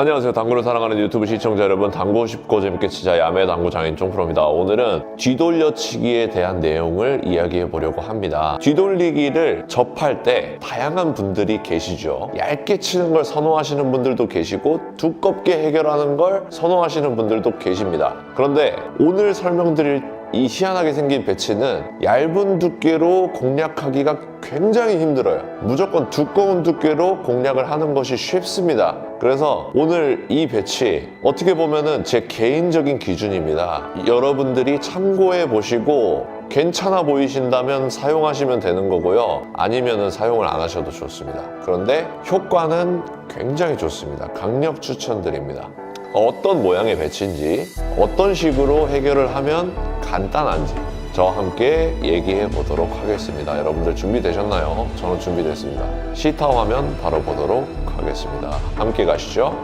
안녕하세요. 당구를 사랑하는 유튜브 시청자 여러분, 당구 쉽고 재밌게 치자 야매 당구 장인 쫑프로입니다. 오늘은 뒤돌려치기에 대한 내용을 이야기해 보려고 합니다. 뒤돌리기를 접할 때 다양한 분들이 계시죠. 얇게 치는 걸 선호하시는 분들도 계시고 두껍게 해결하는 걸 선호하시는 분들도 계십니다. 그런데 오늘 설명드릴 이 희한하게 생긴 배치는 얇은 두께로 공략하기가 굉장히 힘들어요. 무조건 두꺼운 두께로 공략을 하는 것이 쉽습니다. 그래서 오늘 이 배치 어떻게 보면은 제 개인적인 기준입니다. 여러분들이 참고해 보시고 괜찮아 보이신다면 사용하시면 되는 거고요. 아니면은 사용을 안 하셔도 좋습니다. 그런데 효과는 굉장히 좋습니다. 강력 추천드립니다. 어떤 모양의 배치인지, 어떤 식으로 해결을 하면 간단한지 저와 함께 얘기해 보도록 하겠습니다. 여러분들 준비되셨나요? 저는 준비됐습니다. 시타워 화면 바로 보도록 하겠습니다. 함께 가시죠.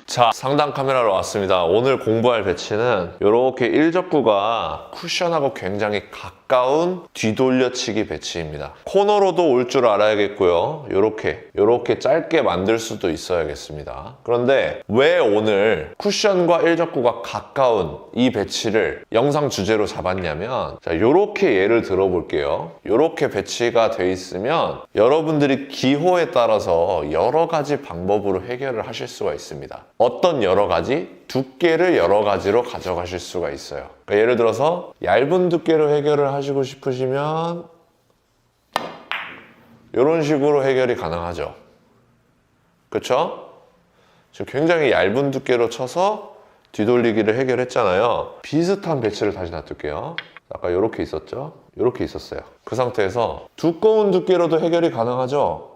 자, 상단 카메라로 왔습니다. 오늘 공부할 배치는 이렇게 일적구가 쿠션하고 굉장히 가까운 뒤돌려치기 배치입니다. 코너로도 올 줄 알아야겠고요. 이렇게 짧게 만들 수도 있어야겠습니다. 그런데 왜 오늘 쿠션과 일적구가 가까운 이 배치를 영상 주제로 잡았냐면, 자, 이렇게 예를 들어볼게요. 이렇게 배치가 돼 있으면 여러분들이 기호에 따라서 여러 가지 방법으로 해결을 하실 수가 있습니다. 어떤 여러 가지? 두께를 여러 가지로 가져가실 수가 있어요. 그러니까 예를 들어서 얇은 두께로 해결을 하시고 싶으시면 이런 식으로 해결이 가능하죠. 그렇죠? 지금 굉장히 얇은 두께로 쳐서 뒤돌리기를 해결했잖아요. 비슷한 배치를 다시 놔둘게요. 아까 이렇게 있었죠? 이렇게 있었어요. 그 상태에서 두꺼운 두께로도 해결이 가능하죠?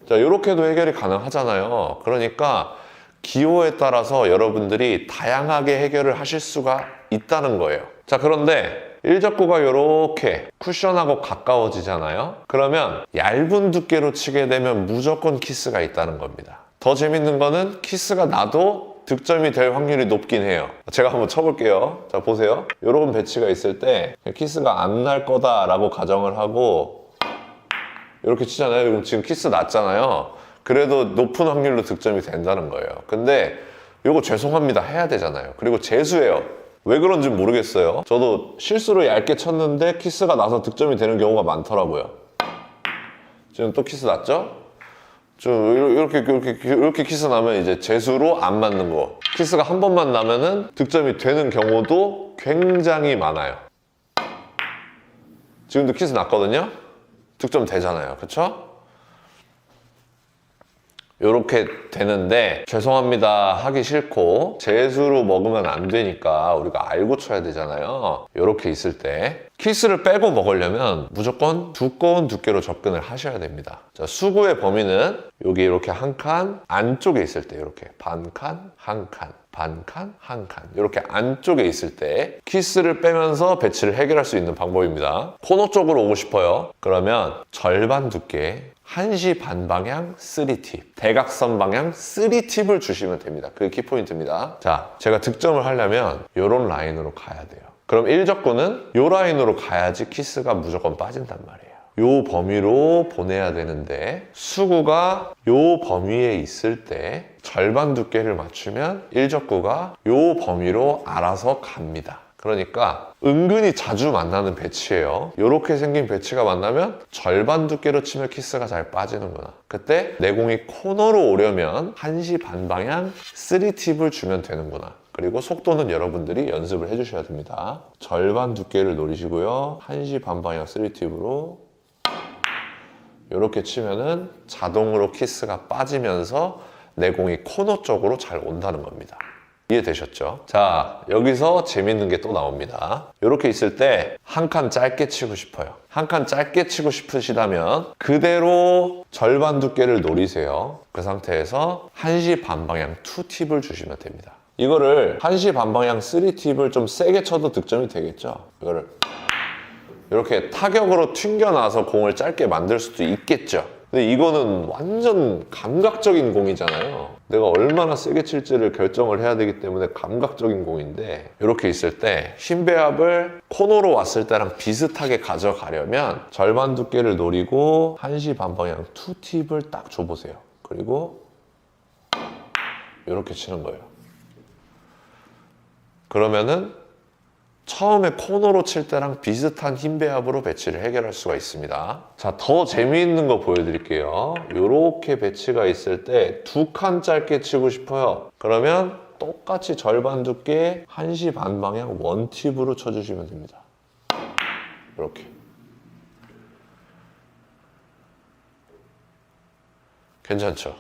자, 이렇게도 해결이 가능하잖아요. 그러니까 기호에 따라서 여러분들이 다양하게 해결을 하실 수가 있다는 거예요. 자, 그런데 일적구가 이렇게 쿠션하고 가까워지잖아요. 그러면 얇은 두께로 치게 되면 무조건 키스가 있다는 겁니다. 더 재밌는 거는 키스가 나도 득점이 될 확률이 높긴 해요. 제가 한번 쳐볼게요. 자, 보세요. 이런 배치가 있을 때 키스가 안 날 거다라고 가정을 하고 이렇게 치잖아요. 그럼 지금 키스 났잖아요. 그래도 높은 확률로 득점이 된다는 거예요. 근데 이거 죄송합니다 해야 되잖아요. 그리고 재수예요. 왜 그런지 모르겠어요. 저도 실수로 얇게 쳤는데 키스가 나서 득점이 되는 경우가 많더라고요. 지금 또 키스 났죠? 이렇게 키스 나면 이제 재수로 안 맞는 거. 키스가 한 번만 나면은 득점이 되는 경우도 굉장히 많아요. 지금도 키스 났거든요? 득점 되잖아요. 그쵸? 이렇게 되는데 죄송합니다 하기 싫고 재수로 먹으면 안 되니까 우리가 알고 쳐야 되잖아요. 이렇게 있을 때 키스를 빼고 먹으려면 무조건 두꺼운 두께로 접근을 하셔야 됩니다. 자, 수구의 범위는 여기 이렇게 한 칸 안쪽에 있을 때 이렇게 반 칸, 한 칸, 반 칸, 한 칸 이렇게 안쪽에 있을 때 키스를 빼면서 배치를 해결할 수 있는 방법입니다. 코너 쪽으로 오고 싶어요. 그러면 절반 두께 1시 반 방향 3팁, 대각선 방향 3팁을 주시면 됩니다. 그게 키포인트입니다. 자, 제가 득점을 하려면 이런 라인으로 가야 돼요. 그럼 일적구는 이 라인으로 가야지 키스가 무조건 빠진단 말이에요. 이 범위로 보내야 되는데 수구가 이 범위에 있을 때 절반 두께를 맞추면 일적구가 이 범위로 알아서 갑니다. 그러니까 은근히 자주 만나는 배치예요. 이렇게 생긴 배치가 만나면 절반 두께로 치면 키스가 잘 빠지는구나. 그때 내공이 코너로 오려면 1시 반 방향 3팁을 주면 되는구나. 그리고 속도는 여러분들이 연습을 해주셔야 됩니다. 절반 두께를 노리시고요. 1시 반 방향 3팁으로 이렇게 치면은 자동으로 키스가 빠지면서 내공이 코너 쪽으로 잘 온다는 겁니다. 이해되셨죠? 자, 여기서 재밌는 게 또 나옵니다. 이렇게 있을 때 한 칸 짧게 치고 싶어요. 한 칸 짧게 치고 싶으시다면 그대로 절반 두께를 노리세요. 그 상태에서 1시 반 방향 2팁을 주시면 됩니다. 이거를 1시 반 방향 3팁을 좀 세게 쳐도 득점이 되겠죠? 이거를 이렇게 타격으로 튕겨놔서 공을 짧게 만들 수도 있겠죠? 근데 이거는 완전 감각적인 공이잖아요. 내가 얼마나 세게 칠지를 결정을 해야 되기 때문에 감각적인 공인데, 이렇게 있을 때 힘 배합을 코너로 왔을 때랑 비슷하게 가져가려면 절반 두께를 노리고 1시 반 방향 투팁을 딱 줘보세요. 그리고 이렇게 치는 거예요. 그러면은 처음에 코너로 칠 때랑 비슷한 힘 배합으로 배치를 해결할 수가 있습니다. 자, 더 재미있는 거 보여드릴게요. 이렇게 배치가 있을 때 2칸 짧게 치고 싶어요. 그러면 똑같이 절반 두께 1시 반 방향 원팁으로 쳐주시면 됩니다. 이렇게. 괜찮죠?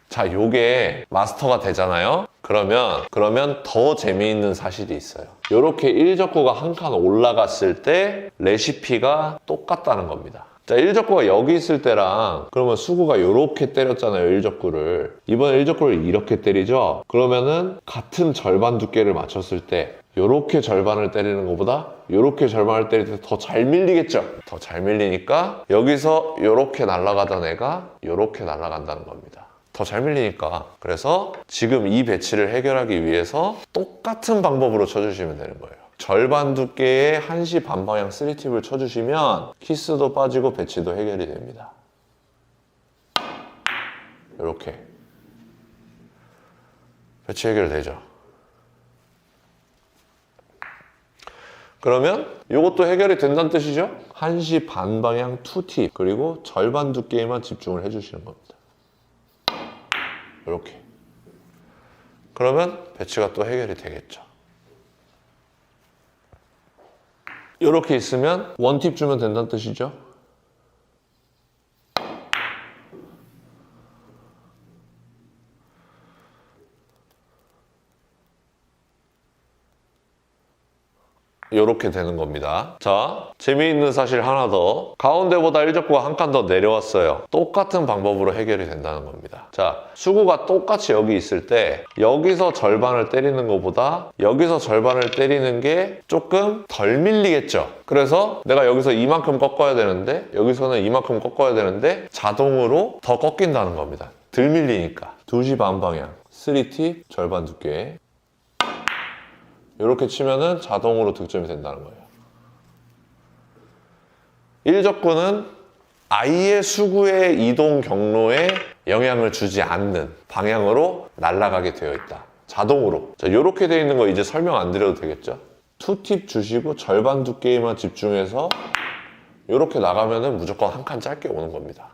자, 요게 마스터가 되잖아요? 그러면 더 재미있는 사실이 있어요. 이렇게 1적구가 한 칸 올라갔을 때 레시피가 똑같다는 겁니다. 자, 1적구가 여기 있을 때랑 그러면 수구가 이렇게 때렸잖아요, 1적구를. 이번에 1적구를 이렇게 때리죠? 그러면은 같은 절반 두께를 맞췄을 때 이렇게 절반을 때리는 것보다 이렇게 절반을 때릴 때 더 잘 밀리겠죠? 더 잘 밀리니까 여기서 이렇게 날아가던 애가 이렇게 날아간다는 겁니다. 더 잘 밀리니까. 그래서 지금 이 배치를 해결하기 위해서 똑같은 방법으로 쳐주시면 되는 거예요. 절반 두께의 1시 반 방향 3팁을 쳐주시면 키스도 빠지고 배치도 해결이 됩니다. 이렇게 배치 해결되죠. 그러면 이것도 해결이 된다는 뜻이죠. 1시 반 방향 2팁 그리고 절반 두께에만 집중을 해주시는 겁니다. 이렇게. 그러면 배치가 또 해결이 되겠죠. 이렇게 있으면 원팁 주면 된다는 뜻이죠. 이렇게 되는 겁니다. 자, 재미있는 사실 하나 더. 가운데보다 1적구가 한 칸 더 내려왔어요. 똑같은 방법으로 해결이 된다는 겁니다. 자, 수구가 똑같이 여기 있을 때 여기서 절반을 때리는 것보다 여기서 절반을 때리는 게 조금 덜 밀리겠죠. 그래서 내가 여기서 이만큼 꺾어야 되는데 여기서는 이만큼 꺾어야 되는데 자동으로 더 꺾인다는 겁니다. 덜 밀리니까. 2시 반 방향 3팁 절반 두께 이렇게 치면은 자동으로 득점이 된다는 거예요. 1적구는 아예 수구의 이동 경로에 영향을 주지 않는 방향으로 날아가게 되어 있다. 자동으로. 자, 이렇게 되어 있는 거 이제 설명 안 드려도 되겠죠? 2팁 주시고 절반 두께에만 집중해서 이렇게 나가면은 무조건 한 칸 짧게 오는 겁니다.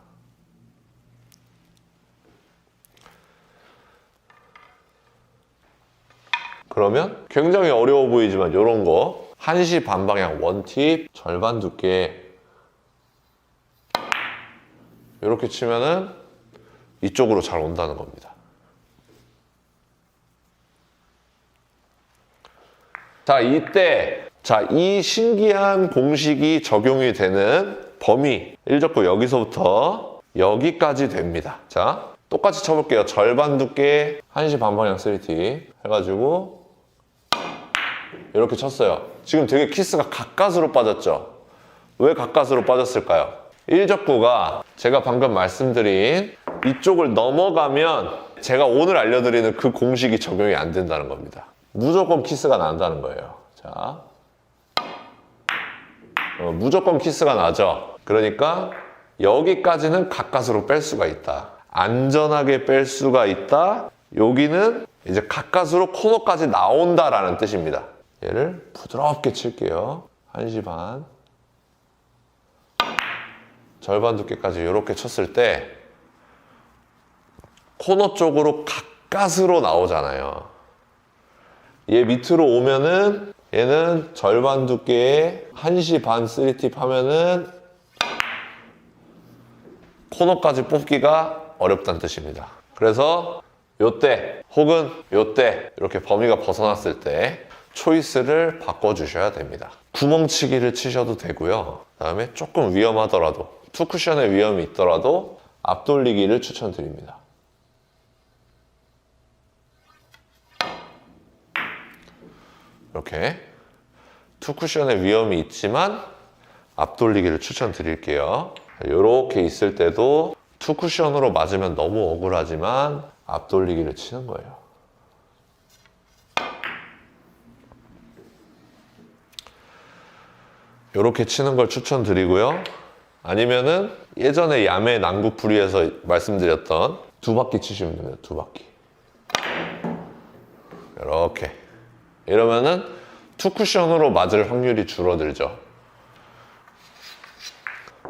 그러면 굉장히 어려워 보이지만 이런 거 1시 반 방향 원팁 절반 두께 이렇게 치면은 이쪽으로 잘 온다는 겁니다. 자, 이때 이 신기한 공식이 적용이 되는 범위 1적구 여기서부터 여기까지 됩니다. 자, 똑같이 쳐볼게요. 절반 두께 1시 반 방향 3팁 해가지고 이렇게 쳤어요. 지금 되게 키스가 가까스로 빠졌죠? 왜 가까스로 빠졌을까요? 1적구가 제가 방금 말씀드린 이쪽을 넘어가면 제가 오늘 알려드리는 그 공식이 적용이 안 된다는 겁니다. 무조건 키스가 난다는 거예요. 자, 무조건 키스가 나죠? 그러니까 여기까지는 가까스로 뺄 수가 있다. 안전하게 뺄 수가 있다. 여기는 이제 가까스로 코너까지 나온다라는 뜻입니다. 얘를 부드럽게 칠게요. 1시 반 절반 두께까지 이렇게 쳤을 때 코너 쪽으로 가까스로 나오잖아요. 얘 밑으로 오면은 얘는 절반 두께에 1시 반 3팁 하면은 코너까지 뽑기가 어렵다는 뜻입니다. 그래서 요때 혹은 요때 이렇게 범위가 벗어났을 때 초이스를 바꿔주셔야 됩니다. 구멍치기를 치셔도 되고요. 그 다음에 조금 위험하더라도 투쿠션의 위험이 있더라도 앞돌리기를 추천드립니다. 이렇게 투쿠션의 위험이 있지만 앞돌리기를 추천드릴게요. 이렇게 있을 때도 투 쿠션으로 맞으면 너무 억울하지만 앞돌리기를 치는 거예요. 이렇게 치는 걸 추천드리고요. 아니면은 예전에 야매 난구풀이에서 말씀드렸던 두 바퀴 치시면 됩니다. 두 바퀴. 이렇게. 이러면은 투 쿠션으로 맞을 확률이 줄어들죠.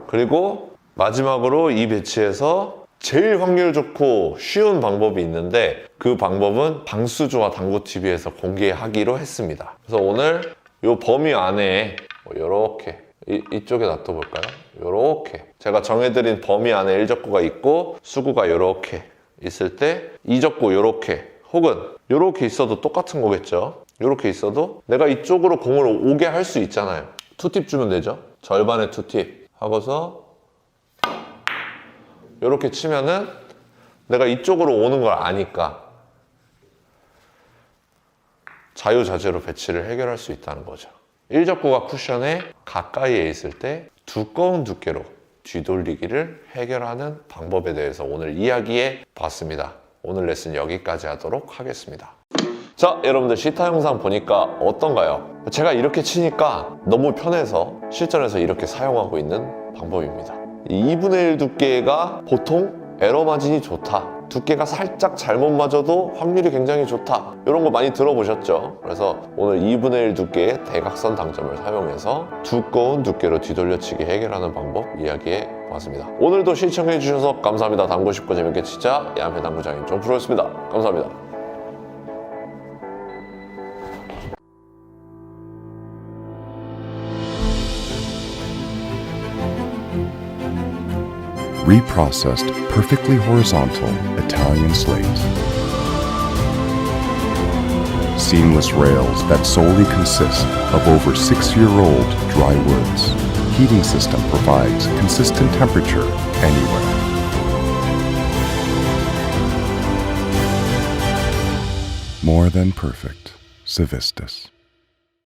그리고 마지막으로 이 배치에서 제일 확률 좋고 쉬운 방법이 있는데 그 방법은 방수조와 당구TV에서 공개하기로 했습니다. 그래서 오늘 이 범위 안에 이렇게 이쪽에 놔둬볼까요? 이렇게 제가 정해드린 범위 안에 1적구가 있고 수구가 이렇게 있을 때 2적구 이렇게 혹은 이렇게 있어도 똑같은 거겠죠. 이렇게 있어도 내가 이쪽으로 공을 오게 할 수 있잖아요. 투팁 주면 되죠. 절반의 투팁 하고서 이렇게 치면은 내가 이쪽으로 오는 걸 아니까 자유자재로 배치를 해결할 수 있다는 거죠. 1적구가 쿠션에 가까이에 있을 때 두꺼운 두께로 뒤돌리기를 해결하는 방법에 대해서 오늘 이야기해 봤습니다. 오늘 레슨 여기까지 하도록 하겠습니다. 자, 여러분들 시타 영상 보니까 어떤가요? 제가 이렇게 치니까 너무 편해서 실전에서 이렇게 사용하고 있는 방법입니다. 2분의 1 두께가 보통 에러 마진이 좋다. 두께가 살짝 잘못 맞아도 확률이 굉장히 좋다. 이런 거 많이 들어보셨죠? 그래서 오늘 2분의 1 두께의 대각선 당점을 사용해서 두꺼운 두께로 뒤돌려치기 해결하는 방법 이야기해 봤습니다. 오늘도 시청해 주셔서 감사합니다. 당구 쉽고 재밌게 치자 야매 당구장인 존프로였습니다. 감사합니다. Reprocessed, perfectly horizontal Italian slate. Seamless rails that solely consist of over 6-year-old dry woods. Heating system provides consistent temperature anywhere. More than perfect. Civistus.